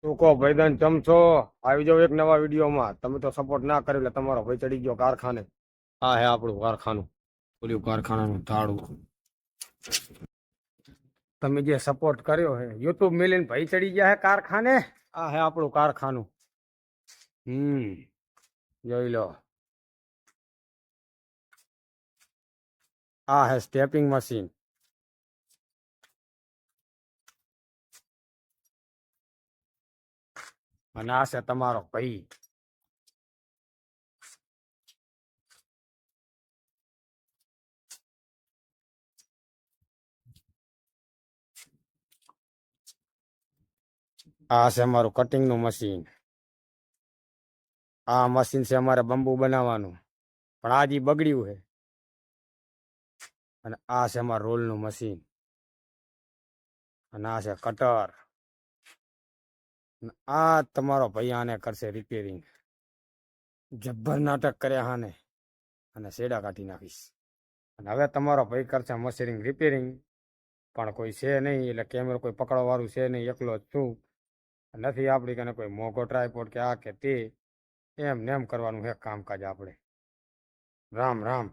શું કહો ભાઈબંધ ચમચો આવી જાવ એક નવા વિડીયોમાં. તમે તો સપોર્ટ ના કર્યો એટલે તમારો ભાઈ ચડી ગયો કારખાને. આ હે આપણું કારખાનું, ઓલું કારખાનાનું તાળું. તમે જે સપોર્ટ કર્યો હે યુટ્યુબ મિલીને ભાઈ ચડી ગયા હે કારખાને. આ હે આપણું કારખાનું. જોઈ લો. આ હે સ્ટેપિંગ મશીન. અને આ છે તમારો ભાઈ. આ છે અમારું કટિંગ નું મશીન. આ મશીન છે અમારે બંબુ બનાવવાનું, પણ આજ બગડ્યું છે. અને આ છે અમારું રોલ નું મશીન. અને આ છે કટર. આ તમારો ભાઈ આને કરશે રિપેરિંગ. જબ્બર નાટક કર્યા આને અને શેડા કાઢી નાખીશ. અને હવે તમારો ભાઈ કરશે મશીન રિપેરિંગ, પણ કોઈ છે નહીં, એટલે કેમેરો કોઈ પકડવા વાળું છે નહીં, એકલો જ છું. નથી આપણી કને કોઈ મોઘો ટ્રાયપોડ કે આ કે તે. એમ નેમ કરવાનું હે કામકાજ આપણે. રામ રામ.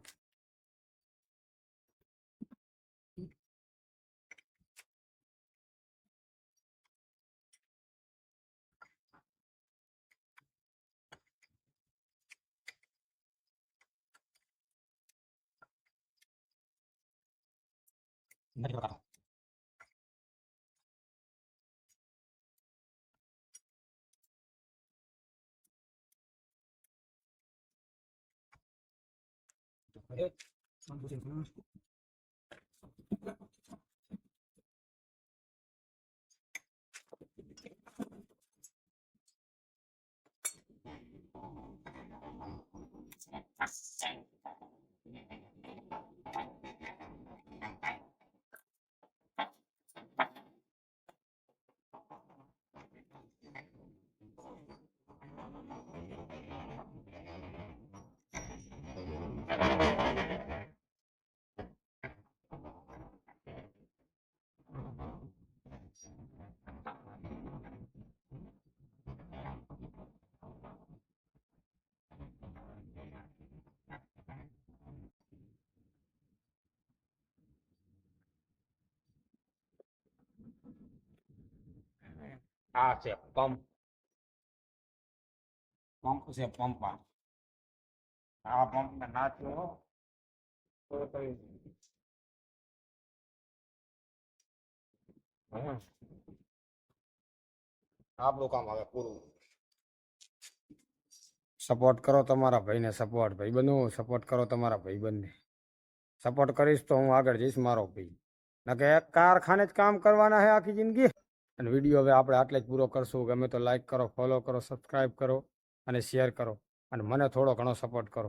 આ છે પંપ. પંપ છે પંપા. આ પંપ ને નાખ્યો તો કઈ આપણું કામ હવે પૂરું. સપોર્ટ કરો તમારા ભાઈને. સપોર્ટ ભાઈ બનો. સપોર્ટ કરો તમારા ભાઈબંધને. સપોર્ટ કરીશ તો હું આગળ જઈશ મારો ભાઈ. ના કે એક કારખાને જ કામ કરવાના છે આખી જિંદગી. અને વિડીયો હવે આપણે આટલે જ પૂરો કરશું. ગમે તો લાઈક કરો, ફોલો કરો, સબસ્ક્રાઈબ કરો અને શેર કરો. અને મને થોડો ઘણો સપોર્ટ કરો.